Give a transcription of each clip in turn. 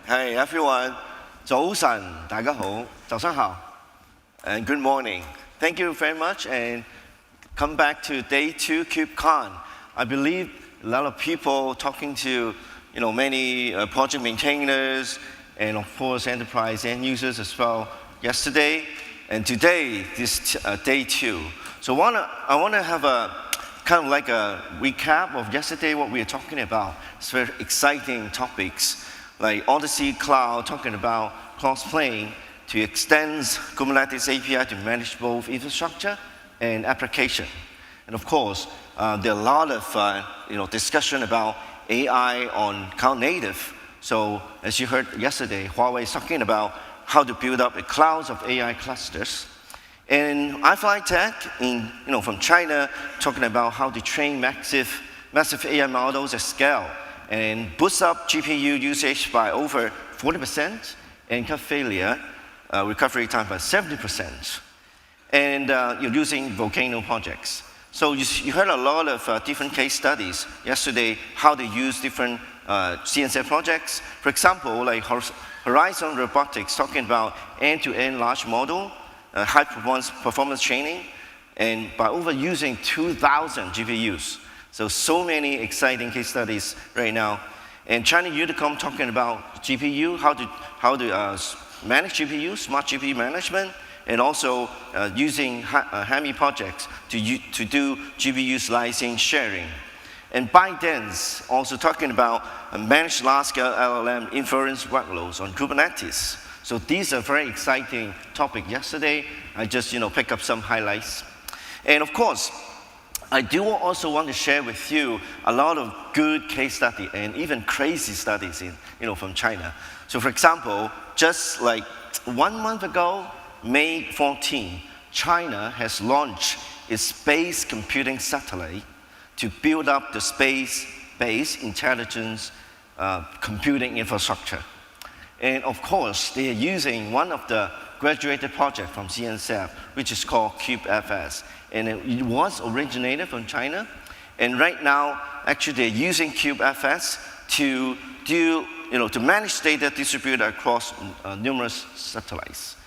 Hey everyone, 早晨，大家好，早上好 and good morning. Thank you very much and come back to day 2 KubeCon. I believe a lot of people talking to many project maintainers and of course enterprise end users as well yesterday and today this day 2. So I want to have a kind of like a recap of yesterday what we were talking about. It's very exciting topics. Like Odyssey Cloud talking about cross-plane to extend Kubernetes API to manage both infrastructure and application. And of course, there are a lot of discussion about AI on cloud native. So as you heard yesterday, Huawei is talking about how to build up a cloud of AI clusters. And APAC from China talking about how to train massive AI models at scale and boost up GPU usage by over 40% and cut failure recovery time by 70%. And you're using Volcano projects. So you heard a lot of different case studies yesterday, how to use different CNCF projects. For example, like Horizon Robotics talking about end-to-end large model, high performance training, and by overusing 2,000 GPUs. So many exciting case studies right now. And China Unicom talking about GPU, how to manage GPU, smart GPU management, and also using HAMI projects to do GPU slicing sharing. And ByteDance also talking about managed large-scale LLM inference workloads on Kubernetes. So these are very exciting topics yesterday. I just pick up some highlights. And of course, I do also want to share with you a lot of good case study and even crazy studies from China. So for example, just like 1 month ago, May 14, China has launched its space computing satellite to build up the space-based intelligence computing infrastructure. And of course, they are using one of the graduated projects from CNCF, which is called CubeFS. And it was originated from China. And right now, actually, they're using CubeFS to manage data distributed across numerous satellites.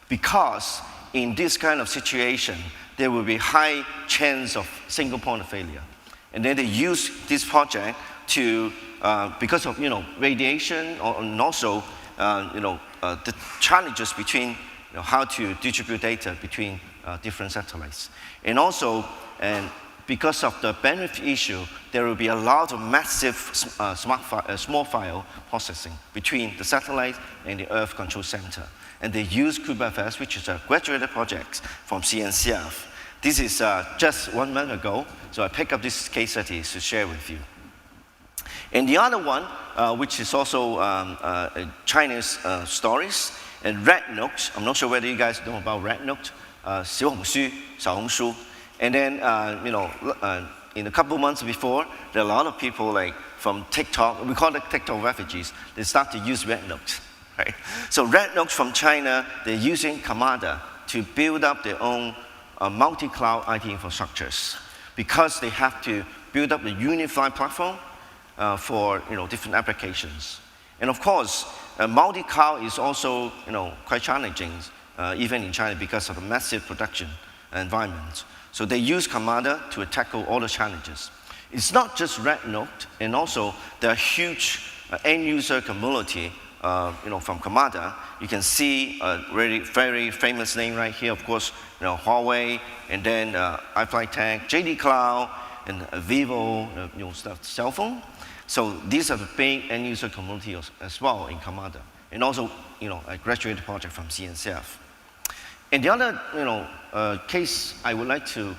Because in this kind of situation, there will be high chance of single point of failure. And then they use this project because of radiation and also the challenges between how to distribute data between different satellites. And also, because of the bandwidth issue, there will be a lot of massive small file processing between the satellite and the Earth Control Center. And they use CubeFS, which is a graduated project from CNCF. This is just 1 month ago, so I picked up this case study to share with you. And the other one, which is also Chinese stories, and RedNote. I'm not sure whether you guys know about RedNote, 小紅書. And then, in a couple months before, there are a lot of people from TikTok, we call it TikTok refugees, they start to use RedNote, right? So RedNote from China, they're using Kamada to build up their own multi-cloud IT infrastructures because they have to build up a unified platform for different applications. And of course, multi-cloud is also quite challenging, even in China because of the massive production environment. So they use Kamada to tackle all the challenges. It's not just RedNote, and also the huge end user community from Kamada. You can see a very famous name right here, of course, Huawei, and then APAC, JD Cloud, and Vivo, cell phone. So these are the big end user community as well in Kamada, and also a graduated project from CNCF. And the other case I would like to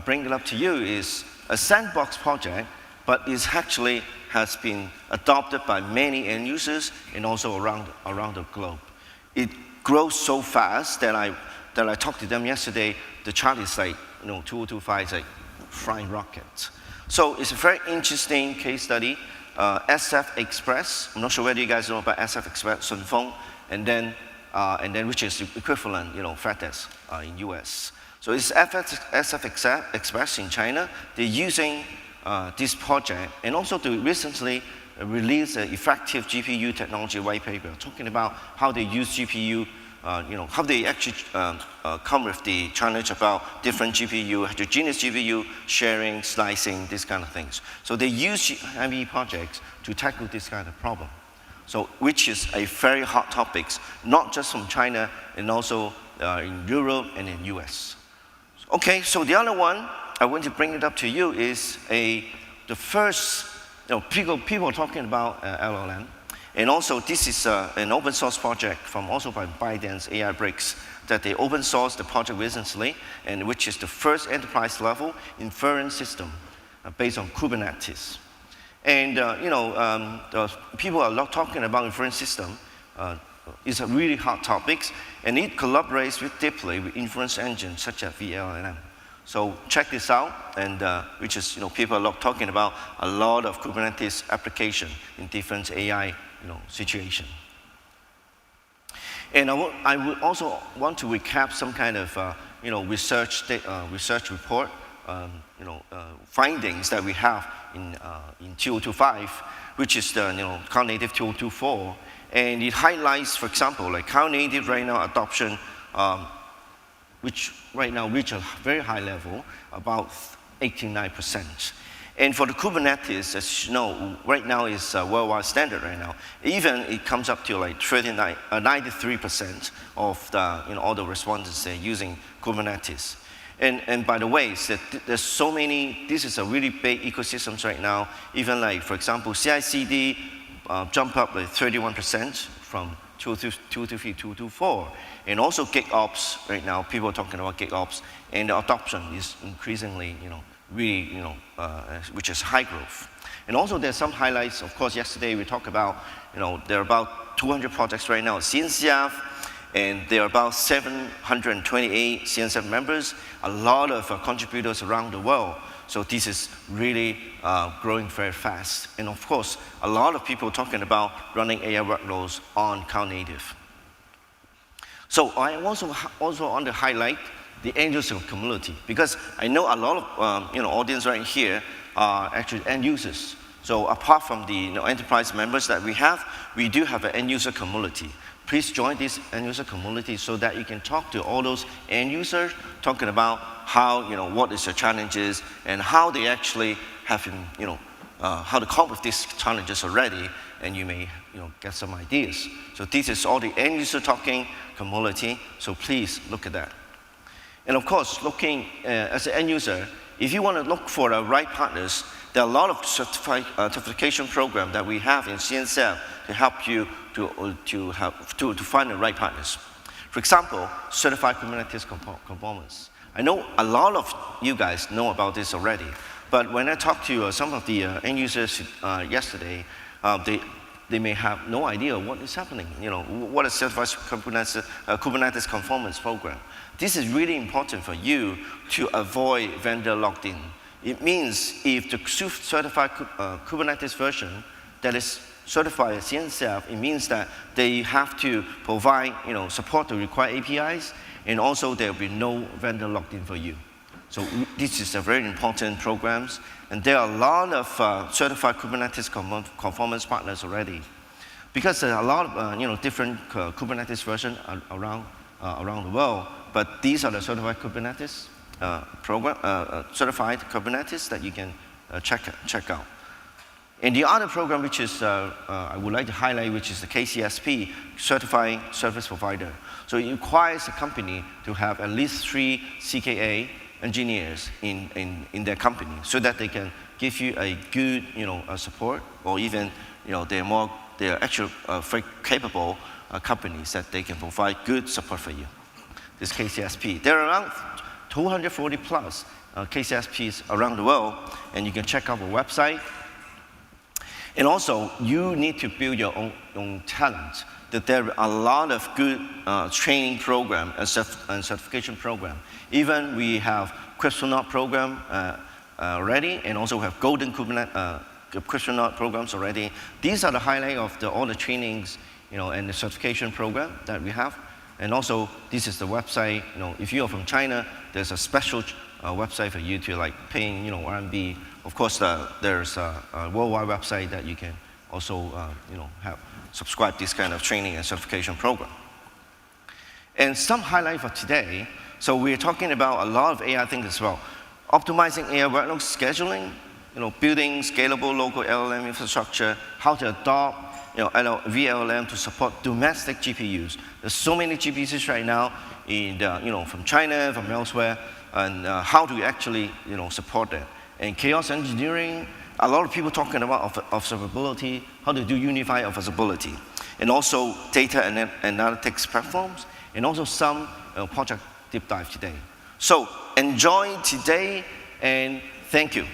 bring it up to you is a sandbox project, but it actually has been adopted by many end users and also around the globe. It grows so fast that I talked to them yesterday. The chart is like 2025 is like flying rocket. So it's a very interesting case study. SF Express. I'm not sure whether you guys know about SF Express, Sunfeng, and then which is equivalent, FedEx in US. So it's SF Express in China. They're using this project, and also to recently released an effective GPU technology white paper talking about how they use GPU, how they actually come with the challenge about different GPU, heterogeneous GPU, sharing, slicing, these kind of things. So they use ME projects to tackle this kind of problem. So, which is a very hot topic, not just from China, and also in Europe and in US. Okay, so the other one, I want to bring it up to you, is the first, people are talking about LLM, and also this is an open source project also by ByteDance AI Bricks, that they open sourced the project recently, and which is the first enterprise level inference system based on Kubernetes. And people are not talking about inference system. It's a really hot topic, and it collaborates deeply with inference engines such as VLLM. So check this out, and which is people are not talking about a lot of Kubernetes application in different AI situation. And I would also want to recap some kind of research report. Findings that we have in 2025, which is the Cloud Native 2024, and it highlights, for example, like Cloud Native right now adoption, which right now reach a very high level, about 89%. And for the Kubernetes, as you know, right now is worldwide standard right now. Even it comes up to like 93% of all the respondents are using Kubernetes. And by the way, there's so many, this is a really big ecosystem right now. Even like, for example, CI/CD jump up like 31% from 2023 to 2024. And also GitOps right now, people are talking about GitOps, and the adoption is increasingly, really, which is high growth. And also there's some highlights. Of course, yesterday we talked about, there are about 200 projects right now, CNCF, and there are about 728 CNCF members, a lot of contributors around the world. So this is really growing very fast. And of course, a lot of people talking about running AI workloads on Cloud Native. So I also want to highlight the end user community, because I know a lot of audience right here are actually end users. So apart from the enterprise members that we do have an end user community. Please join this end user community so that you can talk to all those end users, talking about how, what is the challenges and how they actually have, how to cope with these challenges already, and you may, get some ideas. So this is all the end user talking community, so please look at that. And of course, looking as an end user, if you want to look for the right partners, there are a lot of certification programs that we have in CNCF to help you to find the right partners. For example, Certified Kubernetes Conformance. I know a lot of you guys know about this already, but when I talked to some of the end users yesterday, they may have no idea what is happening. What is Certified Kubernetes Conformance Program? This is really important for you to avoid vendor locked-in. It means if the certified Kubernetes version that is certified as CNCF, it means that they have to provide, support the required APIs, and also there will be no vendor locked-in for you. So this is a very important programs, and there are a lot of certified Kubernetes conformance partners already, because there are a lot of different Kubernetes versions around the world. But these are the certified Kubernetes certified Kubernetes that you can check out. And the other program, which is I would like to highlight, which is the KCSP, Certified Service Provider. So it requires a company to have at least 3 CKA engineers in their company, so that they can give you a good support, or even they're actually very capable companies that they can provide good support for you. This KCSP. There are around 240 plus KCSPs around the world, and you can check out our website. And also, you need to build your own talent. That there are a lot of good training program and certification program. Even we have Cryptonaut program already, and also have Golden Kubernetes Cryptonaut programs already. These are the highlight of all the trainings, and the certification program that we have. And also, this is the website. If you are from China, there's a special website for you to paying, RMB. Of course, there's a worldwide website that you can also have subscribed this kind of training and certification program. And some highlight for today, so we're talking about a lot of AI things as well. Optimizing AI workload scheduling, building scalable local LLM infrastructure, how to adopt VLM to support domestic GPUs. There's so many GPUs right now from China, from elsewhere, and how do you actually support that? And chaos engineering, a lot of people talking about observability, how to do unified observability, and also data and analytics platforms, and also some project deep dive today. So enjoy today, and thank you.